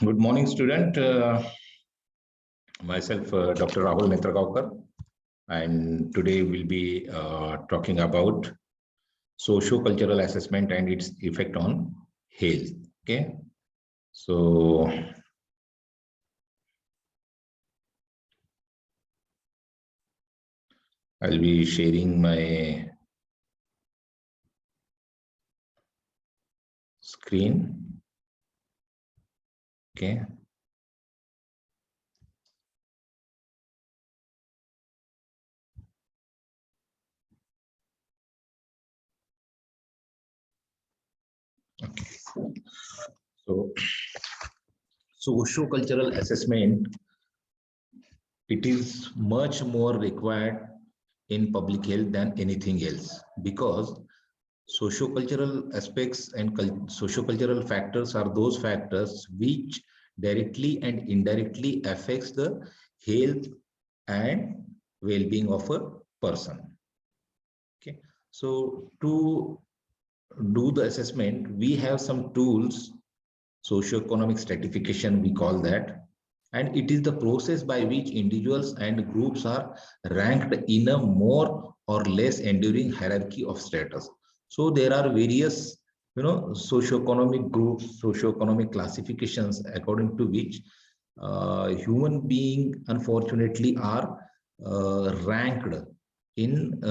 Good morning, student. Myself, Dr. Rahul Netragaonkar, and today we'll be talking about socio-cultural assessment and its effect on health. Okay, so I'll be sharing my screen. Okay. Okay. So, socio-cultural assessment, it is much more required in public health than anything else, because sociocultural aspects and sociocultural factors are those factors which directly and indirectly affects the health and well-being of a person. Okay, so to do the assessment, we have some tools. Socioeconomic stratification, we call that, and it is the process by which individuals and groups are ranked in a more or less enduring hierarchy of status. So there are various, socioeconomic groups, socioeconomic classifications according to which human beings unfortunately are ranked in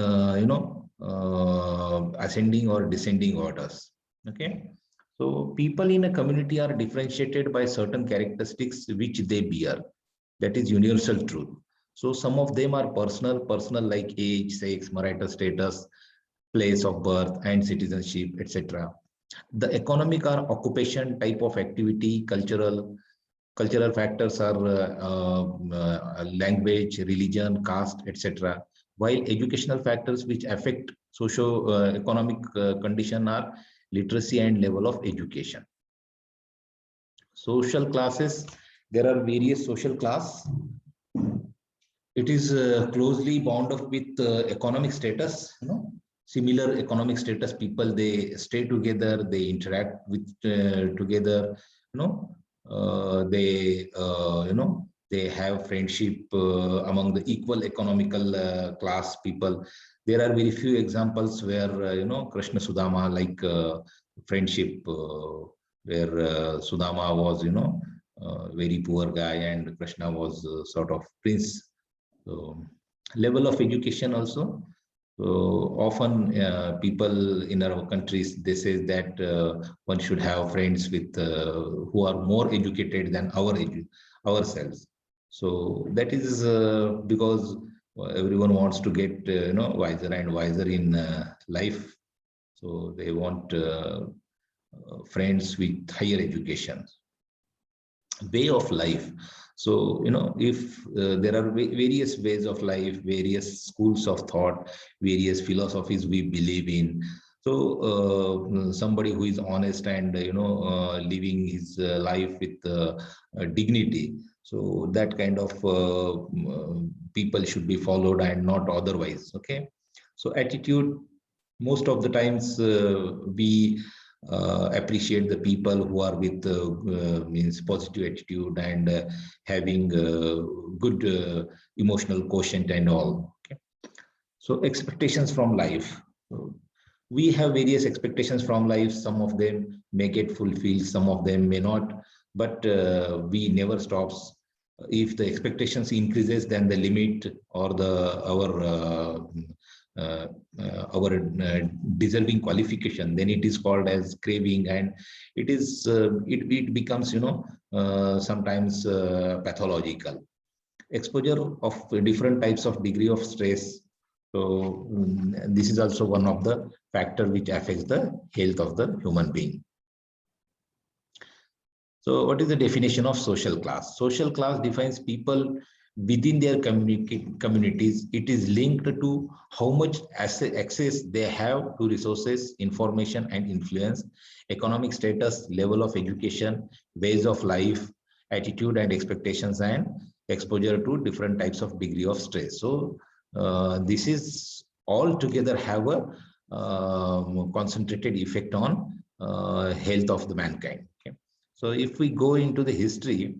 ascending or descending orders. Okay, so people in a community are differentiated by certain characteristics which they bear. That is universal truth. So some of them are personal like age, sex, marital status, place of birth and citizenship, etc. The economic are occupation, type of activity, cultural factors are language, religion, caste, etc. While educational factors which affect socio-economic condition are literacy and level of education. Social classes, there are various social class. It is closely bound up with economic status. Similar economic status people, they stay together, they interact with together. They have friendship among the equal economical class people. There are very few examples where Krishna Sudama, like friendship where Sudama was very poor guy and Krishna was sort of prince. So level of education also. So often people in our countries, they say that one should have friends with who are more educated than ourselves. So that is because everyone wants to get wiser and wiser in life. So they want friends with higher education. Way of life. So if there are various ways of life, various schools of thought, various philosophies we believe in. So somebody who is honest and living his life with dignity, so that kind of people should be followed and not otherwise. Okay, so attitude, most of the times we appreciate the people who are with means positive attitude and having good emotional quotient and all. Okay, so expectations from life. So we have various expectations from life. Some of them may get fulfilled, some of them may not, but we never stops. If the expectations increases, then the limit or our deserving qualification, then it is called as craving, and it is it becomes sometimes pathological. Exposure of different types of degree of stress. So this is also one of the factor which affects the health of the human being. So what is the definition of social class? Social class defines people within their communities. It is linked to how much access they have to resources, information and influence, economic status, level of education, ways of life, attitude and expectations, and exposure to different types of degree of stress. So this is all together have a concentrated effect on health of the mankind. Okay. So if we go into the history,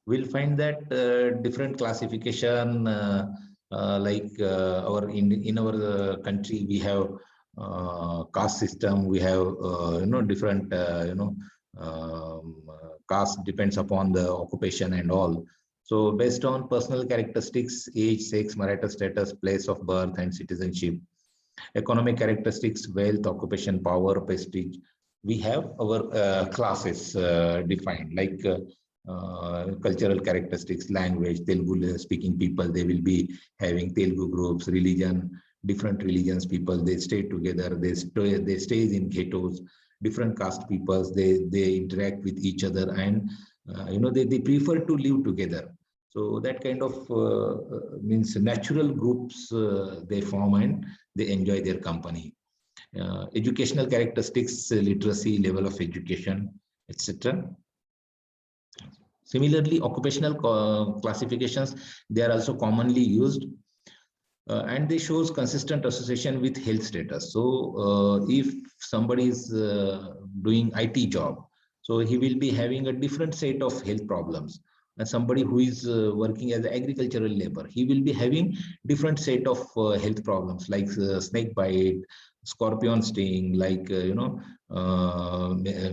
we'll find that different classification, our in our country, we have caste system. We have different caste depends upon the occupation and all. So based on personal characteristics, age, sex, marital status, place of birth, and citizenship, economic characteristics, wealth, occupation, power, prestige, we have our classes defined, like cultural characteristics, language, Telugu speaking people, they will be having Telugu groups, religion, different religions people, they stay together, they stay in ghettos, different caste peoples, they interact with each other, and they prefer to live together. So that kind of means natural groups they form, and they enjoy their company. Educational characteristics, literacy, level of education, etc. Similarly, occupational classifications, they are also commonly used, and they shows consistent association with health status. So if somebody is doing IT job, so he will be having a different set of health problems. And somebody who is working as an agricultural labor, he will be having different set of health problems, like snake bite, scorpion sting, like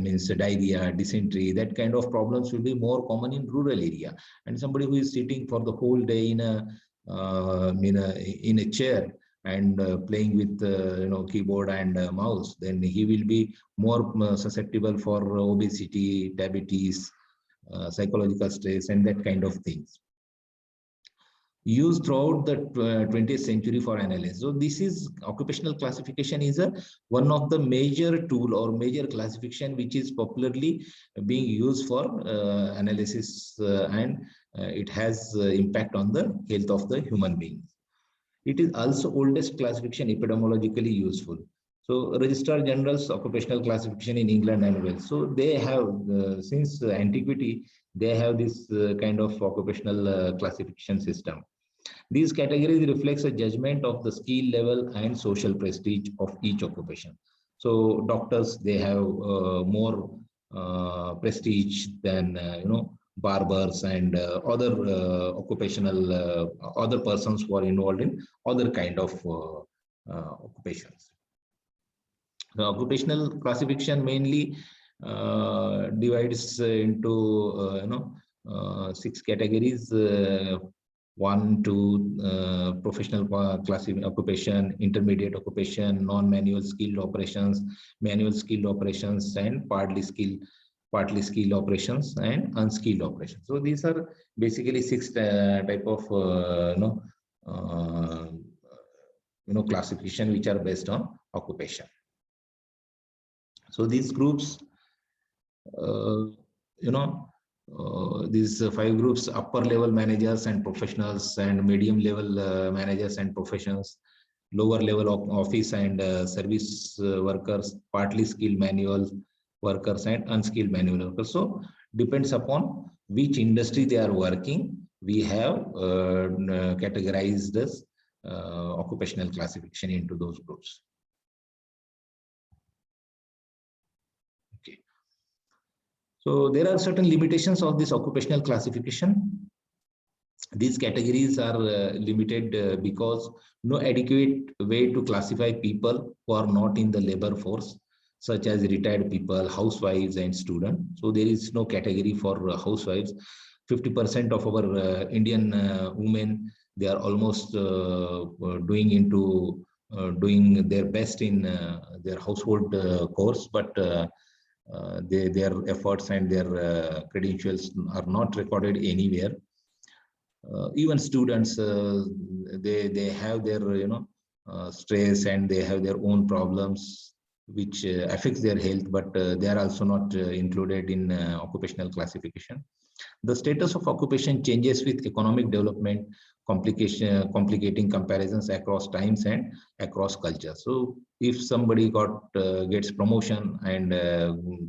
means diarrhea, dysentery. That kind of problems will be more common in rural area. And somebody who is sitting for the whole day in a chair and playing with keyboard and mouse, then he will be more susceptible for obesity, diabetes, psychological stress, and that kind of things used throughout the 20th century for analysis. So this is occupational classification is one of the major tool or major classification which is popularly being used for analysis, and it has impact on the health of the human beings. It is also oldest classification, epidemiologically useful. So Registrar General's occupational classification in England and Wales. So they have, since antiquity, they have this kind of occupational classification system. These categories reflects a judgment of the skill level and social prestige of each occupation. So doctors, they have more prestige than barbers and other occupational other persons who are involved in other kind of occupations. The occupational classification mainly divides into 6 categories. 1 to professional occupation, intermediate occupation, non-manual skilled operations, manual skilled operations, and partly skilled operations, and unskilled operations. So these are basically 6 type of classification which are based on occupation. So these groups, these 5 groups: upper level managers and professionals, and medium level managers and professionals, lower level of office and service workers, partly skilled manual workers, and unskilled manual workers. So depends upon which industry they are working, we have categorized this occupational classification into those groups. So there are certain limitations of this occupational classification. These categories are limited because no adequate way to classify people who are not in the labor force, such as retired people, housewives, and students. So there is no category for housewives. 50% of our Indian women, they are almost doing their best in their household course, but their efforts and their credentials are not recorded anywhere. Even students, they have their stress, and they have their own problems which affects their health, but they are also not included in occupational classification. The status of occupation changes with economic development, complicating comparisons across times and across cultures. So if somebody gets promotion and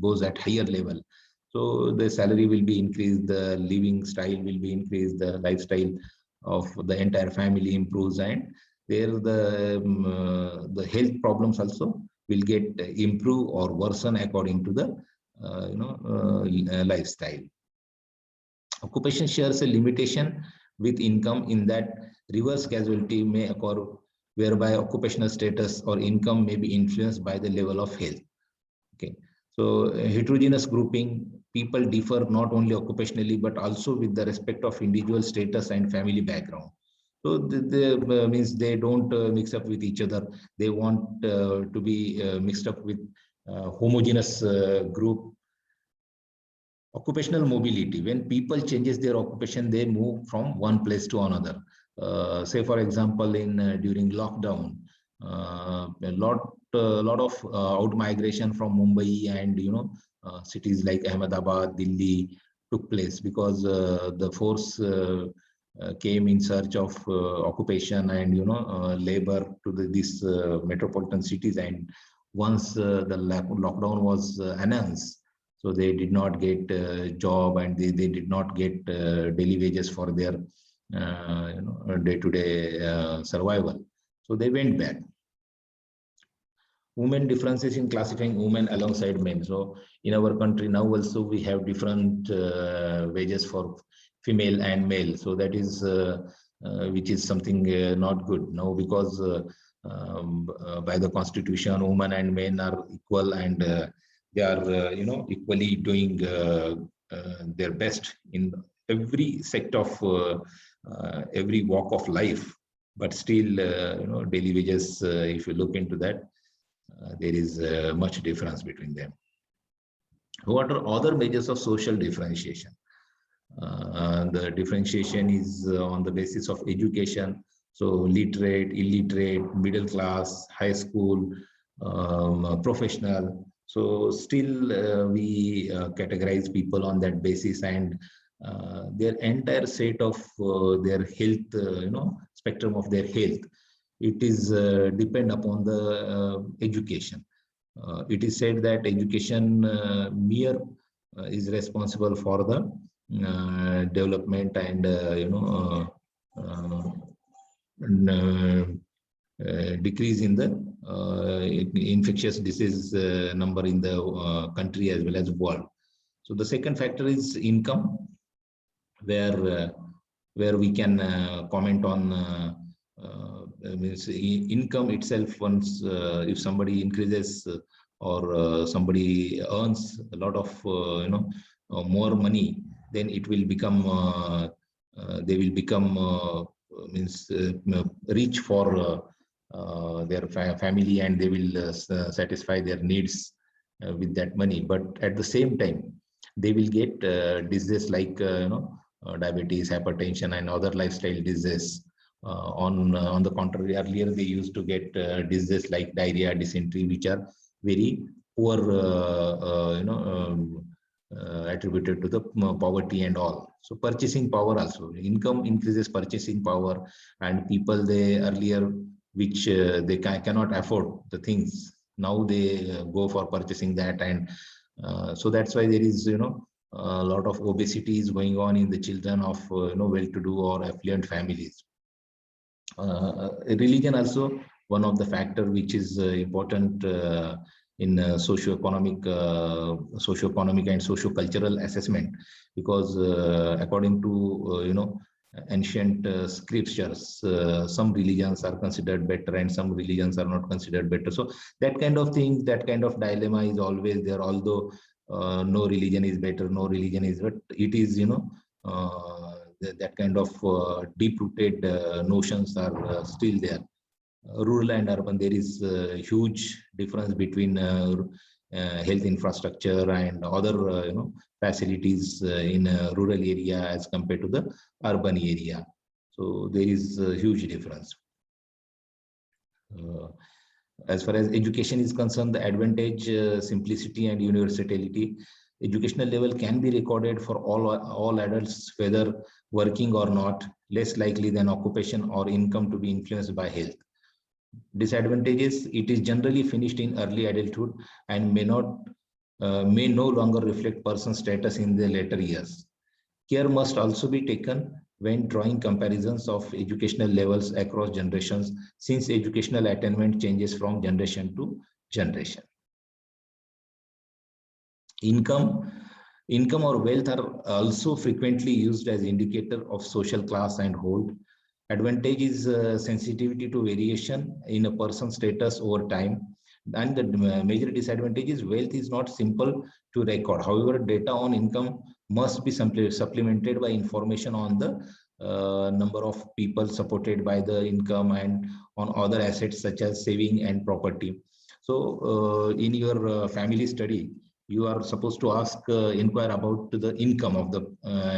goes at higher level, so the salary will be increased, the living style will be increased, the lifestyle of the entire family improves, and there the health problems also will get improve or worsen according to the lifestyle. Occupation shares a limitation with income in that reverse casualty may occur, whereby occupational status or income may be influenced by the level of health. Okay, so heterogeneous grouping, people differ not only occupationally but also with the respect of individual status and family background. So means they don't mix up with each other. They want to be mixed up with homogeneous group. Occupational mobility, when people changes their occupation, they move from one place to another. Say for example, in during lockdown, a lot of out migration from Mumbai and cities like Ahmedabad, Delhi took place because the force came in search of occupation and labor to these metropolitan cities. And once the lockdown was announced, so they did not get job, and they did not get daily wages for their day-to-day survival. So they went back. Women, differences in classifying women alongside men. So in our country now also we have different wages for female and male. So that is which is something not good now, because by the constitution, women and men are equal, and they are equally doing their best in every sector of every walk of life. But still daily wages, if you look into that, there is much difference between them. What are other measures of social differentiation? The differentiation is on the basis of education. So literate, illiterate, middle class, high school, professional. So still we categorize people on that basis, and their entire set of their health, spectrum of their health, it is depend upon the education. It is said that education mere is responsible for the development and decrease in the infectious disease number in the country as well as world. So the second factor is income, where we can comment on means income itself. Once if somebody increases or somebody earns a lot of more money, then it will become they will become means rich for their family, and they will satisfy their needs with that money. But at the same time, they will get diseases like diabetes, hypertension, and other lifestyle diseases. On the contrary, earlier they used to get diseases like diarrhea, dysentery, which are very poor, attributed to the poverty and all. So purchasing power also, income increases purchasing power, and people they earlier which they cannot afford the things, now they go for purchasing that, and so that's why there is a lot of obesity is going on in the children of well-to-do or affluent families. Religion also one of the factor which is important in socio-economic and socio-cultural assessment, because according to ancient scriptures, some religions are considered better and some religions are not considered better. So that kind of thing, that kind of dilemma is always there. Although no religion is better, no religion is, but it is that kind of deep-rooted notions are still there. Rural and urban, there is a huge difference between health infrastructure and other facilities in a rural area as compared to the urban area. So there is a huge difference. As far as education is concerned, the advantage, simplicity and universality. Educational level can be recorded for all adults, whether working or not, less likely than occupation or income to be influenced by health. Disadvantages, it is generally finished in early adulthood and may no longer reflect person's status in the later years. Care must also be taken when drawing comparisons of educational levels across generations, since educational attainment changes from generation to generation. Income, income or wealth are also frequently used as indicator of social class and hold. Advantage is sensitivity to variation in a person's status over time. And the major disadvantage is wealth is not simple to record. However, data on income must be supplemented by information on the number of people supported by the income and on other assets such as saving and property. So in your family study, you are supposed to ask, inquire about the income of the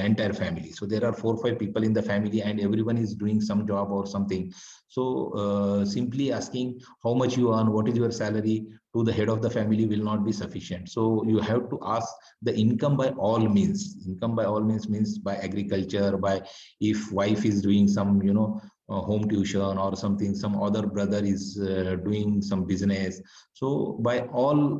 entire family. So there are 4 or 5 people in the family and everyone is doing some job or something. So simply asking how much you earn, what is your salary to the head of the family will not be sufficient. So you have to ask the income by all means. Income by all means by agriculture, by if wife is doing some, home tuition or something, some other brother is doing some business. So by all,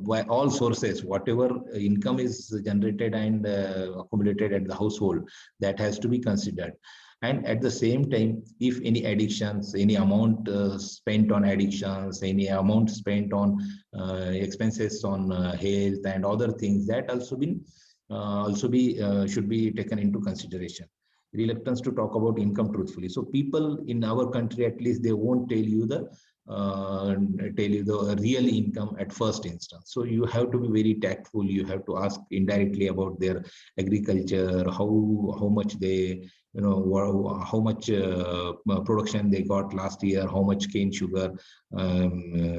by all sources, whatever income is generated and accumulated at the household, that has to be considered. And at the same time, if any addictions, any amount spent on addictions, any amount spent on expenses on health and other things, that also should be taken into consideration. Reluctance to talk about income truthfully. So people in our country, at least, they won't tell you the real income at first instance. So you have to be very tactful. You have to ask indirectly about their agriculture, how much they, how much production they got last year, how much cane sugar,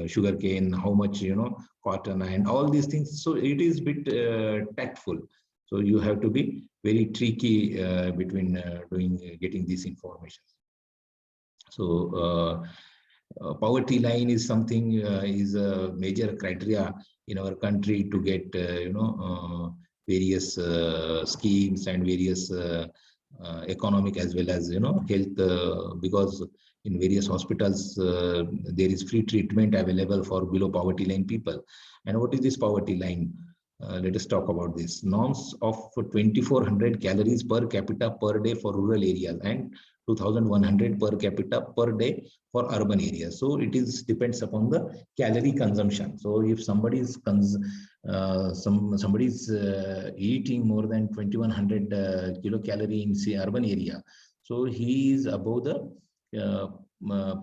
sugar cane, how much, cotton and all these things. So it is a bit tactful. So you have to be very tricky between getting this information. So poverty line is something, is a major criteria in our country to get various schemes and various economic as well as health, because in various hospitals there is free treatment available for below poverty line people. And what is this poverty line? Let us talk about this. Norms of 2400 calories per capita per day for rural areas and 2100 per capita per day for urban areas. So it is depends upon the calorie consumption. So if somebody is eating more than 2100 kilocalorie in say urban area, so he is above the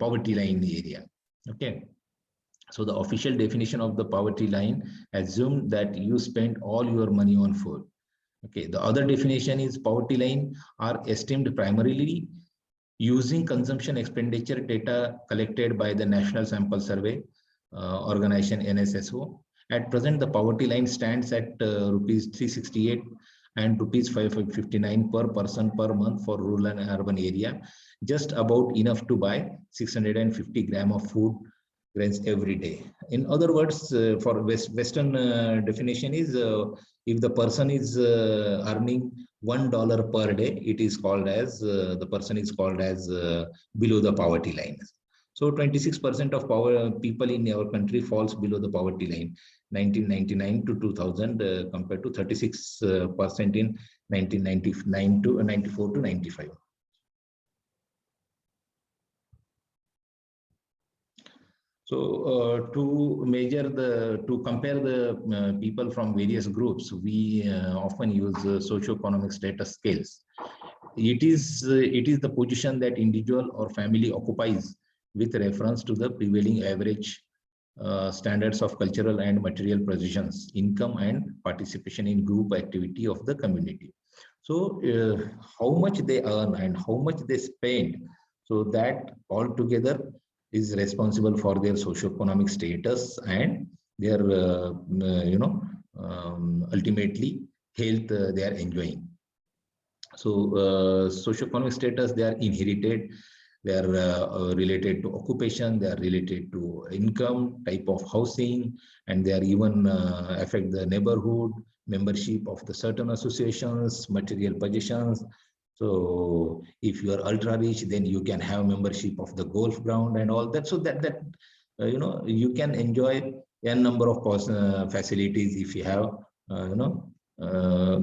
poverty line area. Okay. So the official definition of the poverty line assumed that you spend all your money on food. Okay. The other definition is poverty line are esteemed primarily using consumption expenditure data collected by the National Sample Survey Organization NSSO. At present, the poverty line stands at rupees 368 and rupees 559 per person per month for rural and urban area, just about enough to buy 650 grams of food grains every day. In other words, for Western definition is, if the person is earning $1 per day, it is called as the person is called as below the poverty line. So 26% of people in our country falls below the poverty line, 1999 to 2000, compared to 36% in 1999 to 94 to 95. So to compare the people from various groups, we often use socioeconomic status scales. It is the position that individual or family occupies with reference to the prevailing average standards of cultural and material possessions, income, and participation in group activity of the community. So how much they earn and how much they spend, so that altogether is responsible for their socioeconomic status and their ultimately health they are enjoying. So socioeconomic status, they are inherited, they are related to occupation, they are related to income, type of housing, and they are even affect the neighborhood, membership of the certain associations, material possessions. So if you are ultra rich, then you can have membership of the golf ground and all that. So that you can enjoy a number of facilities if you have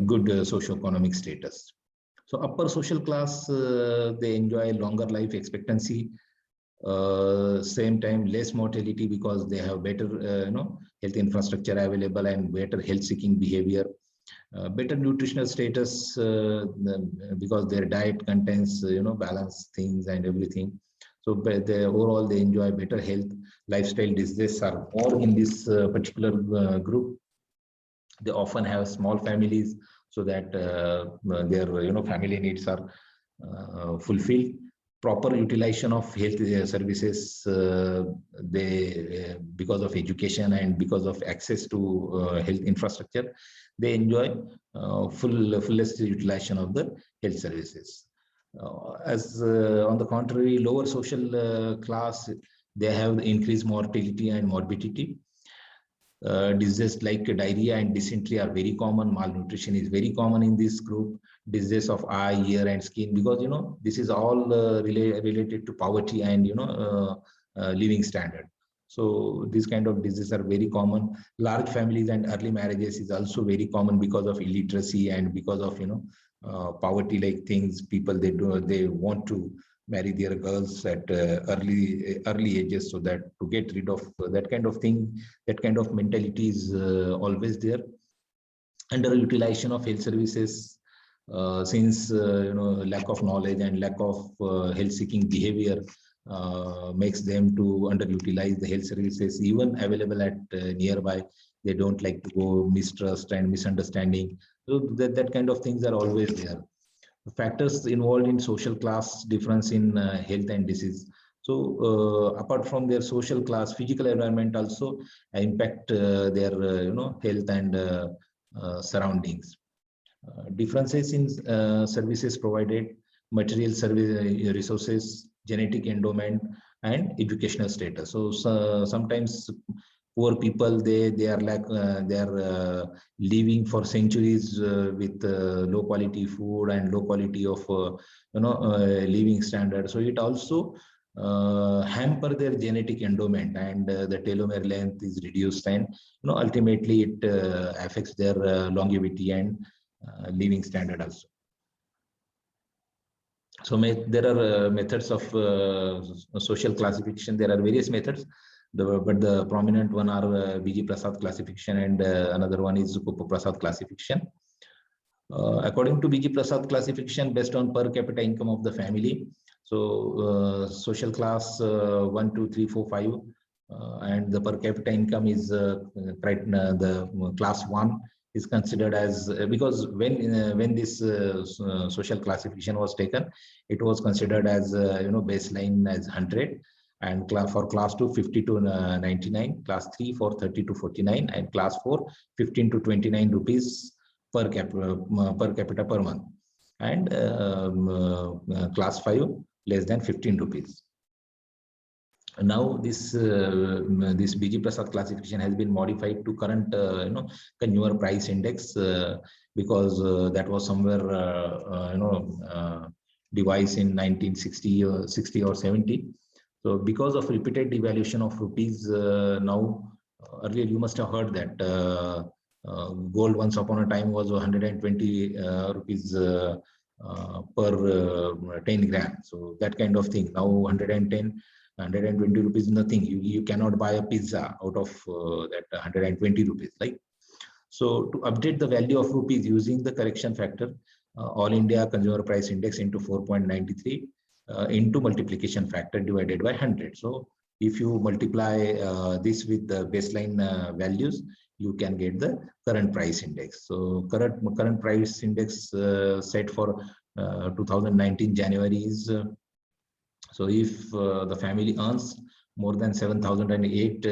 good socioeconomic status. So upper social class, they enjoy longer life expectancy, Same time, less mortality because they have better, health infrastructure available and better health-seeking behavior. Better nutritional status because their diet contains, balanced things and everything. So overall, they enjoy better health. Lifestyle diseases are more in this particular group. They often have small families so that their family needs are fulfilled. Proper utilization of health services, they because of education and because of access to health infrastructure, they enjoy fullest utilization of the health services. As on the contrary, lower social class, they have increased mortality and morbidity. Diseases like diarrhea and dysentery are very common. Malnutrition is very common in this group. Diseases of eye, ear, and skin, because this is all related to poverty and living standard. So these kind of diseases are very common. Large families and early marriages is also very common because of illiteracy and because of poverty like things. People, they want to marry their girls at early ages, so that to get rid of that kind of thing, that kind of mentality is always there. Underutilization of health services, since lack of knowledge and lack of health-seeking behavior makes them to underutilize the health services even available at nearby. They don't like to go. Mistrust and misunderstanding, so that kind of things are always there. Factors involved in social class difference in health and disease. So apart from their social class, physical environment also impact their health and surroundings. Differences in services provided, material service resources, genetic endowment, and educational status. So sometimes poor people, they are like they are living for centuries with low quality food and low quality of living standard. So it also hamper their genetic endowment, and the telomere length is reduced, and ultimately it affects their longevity and living standard also. So there are methods of social classification. There are various methods, but the prominent one are BG Prasad classification, and another one is Kupa Prasad classification. According to BG Prasad classification, based on per capita income of the family, so social class 1, 2, 3, 4, 5, and the per capita income is the class 1 is considered as, because when this social classification was taken, it was considered as baseline as 100, and for class 2 50 to 99, class 3 for 30 to 49, and class 4 15 to 29 rupees per capita per month, and class 5 less than 15 rupees. Now this BG Prasad classification has been modified to current consumer price index, because that was somewhere devised in 1960 or 60 or 70. So because of repeated devaluation of rupees, now earlier you must have heard that gold once upon a time was 120 rupees per 10 grams. So that kind of thing. Now 110, 120 rupees is nothing. You cannot buy a pizza out of that 120 rupees. Like, so to update the value of rupees using the correction factor, All India Consumer Price Index into 4.93 into multiplication factor divided by 100. So if you multiply this with the baseline values, you can get the current price index. So current price index set for 2019 January is, so if the family earns more than 7,008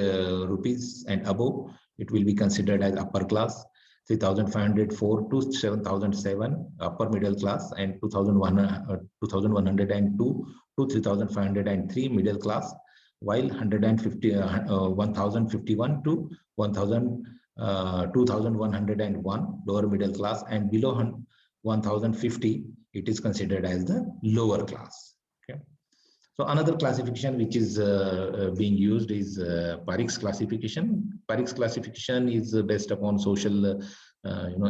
rupees and above, it will be considered as upper class. 3,504 to 7,007 upper middle class, and 2,102 to 3,503 middle class, while 1,051 to 2,101 lower middle class, and below 1,050 it is considered as the lower class. Okay. So another classification which is being used is Parikh's classification. Parikh's classification is based upon social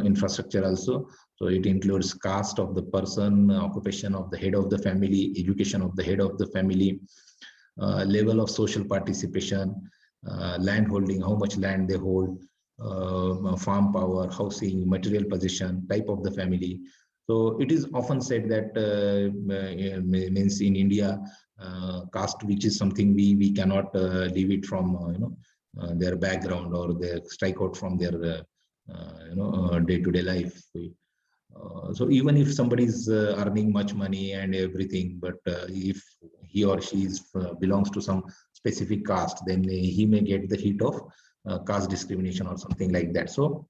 infrastructure also. So it includes caste of the person, occupation of the head of the family, education of the head of the family, level of social participation, land holding, how much land they hold, farm power, housing, material possession, type of the family. So it is often said that means in India, caste, which is something we cannot leave it from their background, or they strike out from their day-to-day life. So even if somebody is earning much money and everything, but if he or she belongs to some specific caste, then he may get the hit of caste discrimination or something like that. So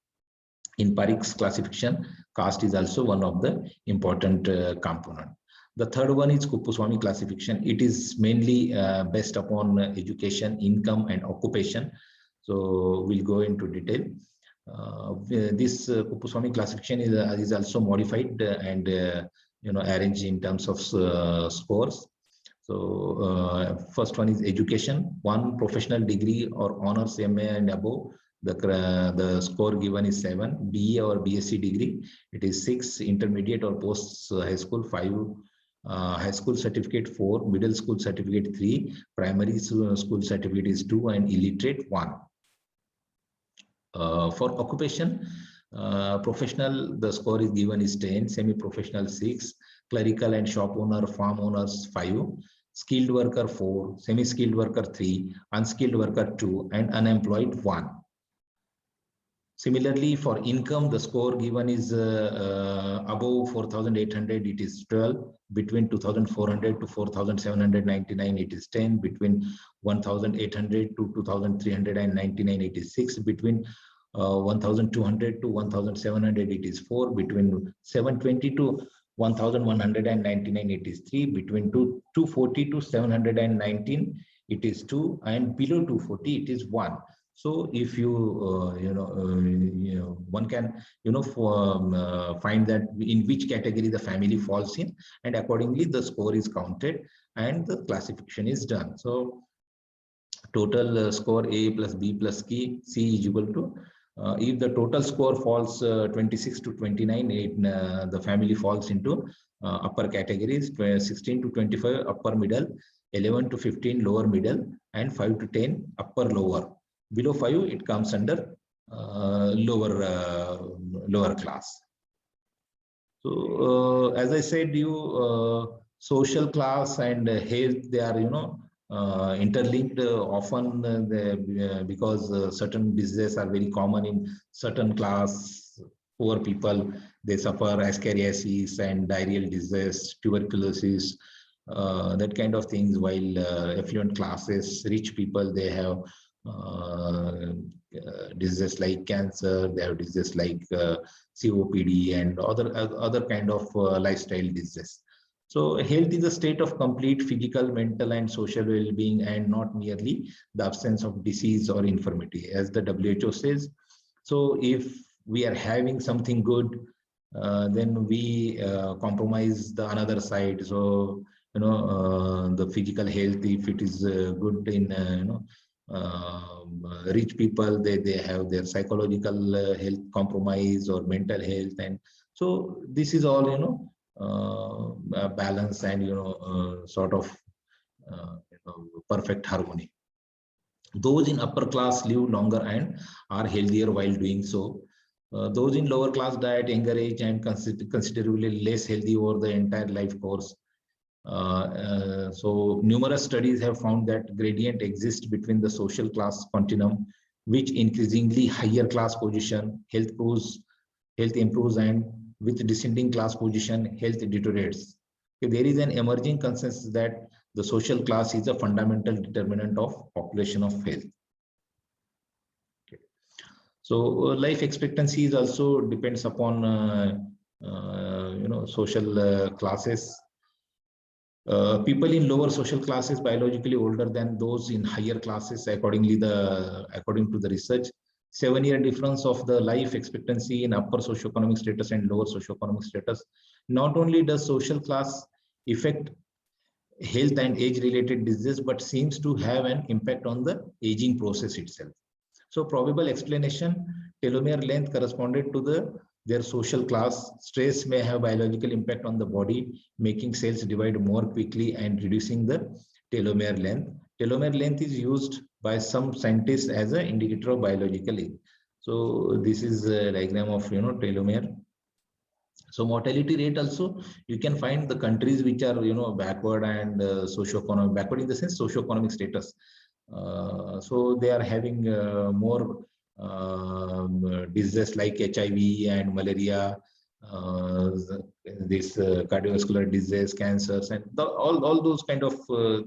in Parikh's classification, caste is also one of the important component. The third one is Kuppuswamy classification. It is mainly based upon education, income, and occupation. So we'll go into detail. This Kuppuswamy classification is also modified and arranged in terms of scores. So first one is education. One professional degree or honors MA and above, the score given is 7. BA or BSc degree, it is 6. Intermediate or post high school, 5. High school certificate, 4. Middle school certificate, 3. Primary school certificate is 2, and illiterate, 1. For occupation, professional, the score is given is 10. Semi-professional, 6. Clerical and shop owner, farm owners, 5. Skilled worker, 4. Semi-skilled worker, 3. Unskilled worker, 2. And unemployed, 1. Similarly, for income, the score given is above 4,800, it is 12. Between 2,400 to 4,799, it is 10. Between 1,800 to 2,399, it is 6. Between 1,200 to 1,700, it is 4. Between 720 to 1,199, it is 3. Between 240 to 719, it is 2. And below 240, it is 1. So if you one can find that in which category the family falls in, and accordingly the score is counted and the classification is done. So total score A plus B plus C is equal to, if the total score falls 26 to 29, the family falls into upper categories, 16 to 25 upper middle, 11 to 15 lower middle, and 5 to 10 upper lower. Below 5, it comes under lower class. So as I said, social class and health, they are interlinked often because certain diseases are very common in certain class. Poor people, they suffer ascariasis and diarrheal disease, tuberculosis, that kind of things, while affluent classes, rich people, they have diseases like cancer, they have diseases like COPD and other kind of lifestyle diseases. So health is a state of complete physical, mental, and social well-being, and not merely the absence of disease or infirmity, as the WHO says. So if we are having something good, then we compromise the another side. So the physical health, if it is good in rich people, they have their psychological health compromise or mental health, and so this is all balance and sort of perfect harmony. Those in upper class live longer and are healthier while doing so. Those in lower class diet, younger age, and considerably less healthy over the entire life course. So numerous studies have found that gradient exists between the social class continuum, which increasingly higher class position, health improves, and with descending class position, health deteriorates. Okay, there is an emerging consensus that the social class is a fundamental determinant of population of health. Okay. So life expectancy is also depends upon social classes. People in lower social classes biologically older than those in higher classes, according to the research. 7-year difference of the life expectancy in upper socioeconomic status and lower socioeconomic status. Not only does social class affect health and age-related diseases, but seems to have an impact on the aging process itself. So probable explanation, telomere length corresponded to their social class. Stress may have biological impact on the body, making cells divide more quickly and reducing the telomere length. Telomere length is used by some scientists as an indicator of biological age. So this is a diagram of telomere. So mortality rate also, you can find the countries which are backward and socioeconomic, backward in the sense socioeconomic status. So they are having more diseases like HIV and malaria, this cardiovascular disease, cancers, and all those kind of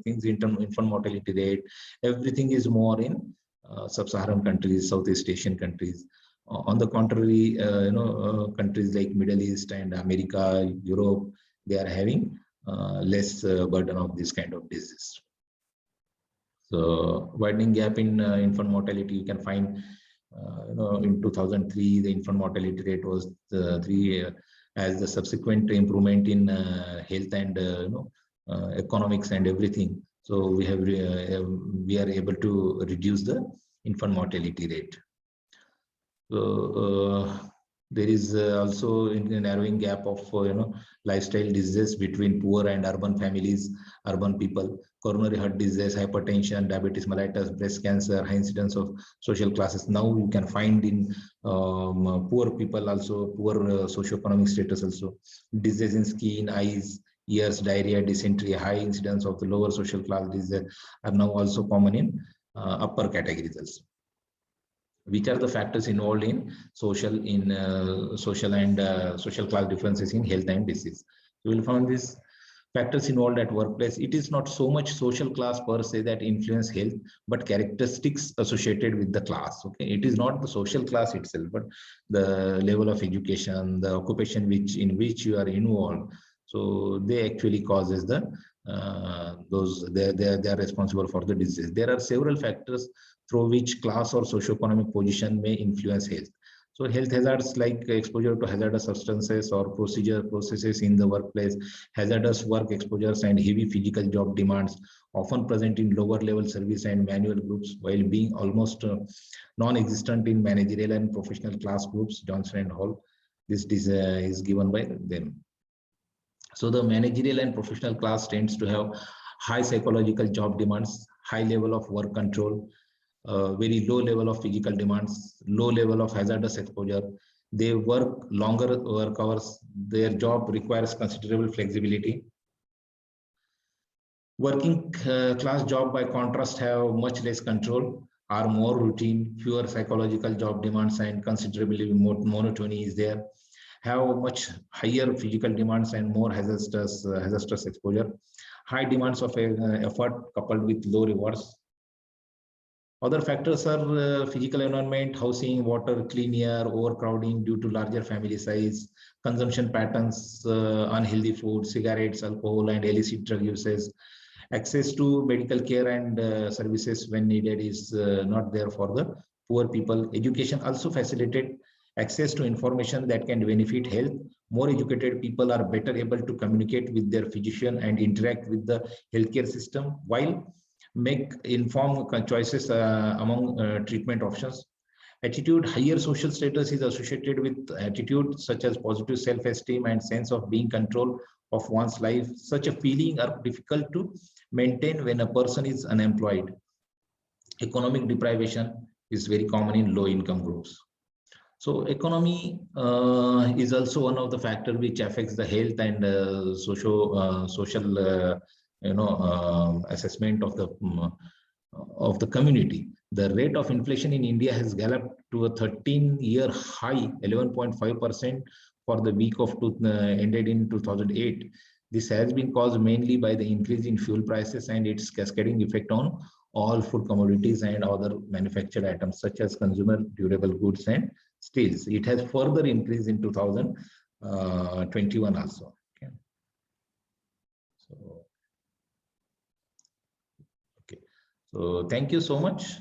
things. Infant mortality rate, everything is more in sub-Saharan countries, Southeast Asian countries. On the contrary, countries like Middle East and America, Europe, they are having less burden of this kind of disease. So widening gap in infant mortality, you can find, in 2003, the infant mortality rate was 3. As the subsequent improvement in health and economics and everything, so we are able to reduce the infant mortality rate. So there is also a narrowing gap of lifestyle diseases between poor and urban families, urban people, coronary heart disease, hypertension, diabetes mellitus, breast cancer, high incidence of social classes. Now you can find in poor people also, poor socioeconomic status also, disease in skin, eyes, ears, diarrhea, dysentery, high incidence of the lower social class disease are now also common in upper categories also. Which are the factors involved in social and social class differences in health and disease? You will find these factors involved at workplace. It is not so much social class per se that influence health, but characteristics associated with the class. Okay, it is not the social class itself, but the level of education, the occupation in which you are involved. So they actually causes the they are responsible for the disease. There are several factors through which class or socioeconomic position may influence health. So health hazards like exposure to hazardous substances or processes in the workplace, hazardous work exposures and heavy physical job demands, often present in lower level service and manual groups while being almost non-existent in managerial and professional class groups, Johnson and Hall. This is given by them. So the managerial and professional class tends to have high psychological job demands, high level of work control, very low level of physical demands, low level of hazardous exposure. They work longer work hours. Their job requires considerable flexibility. Working class job, by contrast, have much less control, are more routine, fewer psychological job demands, and considerably more monotony is there. Have much higher physical demands and more hazardous exposure. High demands of effort coupled with low rewards. Other factors are physical environment, housing, water, clean air, overcrowding due to larger family size, consumption patterns, unhealthy food, cigarettes, alcohol, and illicit drug uses. Access to medical care and services when needed is not there for the poor people. Education also facilitated access to information that can benefit health. More educated people are better able to communicate with their physician and interact with the healthcare system, while make informed choices among treatment options. Attitude, higher social status is associated with attitude such as positive self-esteem and sense of being control of one's life. Such a feeling are difficult to maintain when a person is unemployed. Economic deprivation is very common in low income groups. So economy is also one of the factors which affects the health and social assessment of the community. The rate of inflation in India has galloped to a 13-year high, 11.5% for the week of ended in 2008. This has been caused mainly by the increase in fuel prices and its cascading effect on all food commodities and other manufactured items such as consumer durable goods and steels. It has further increased in 2021 also. Okay. So thank you so much.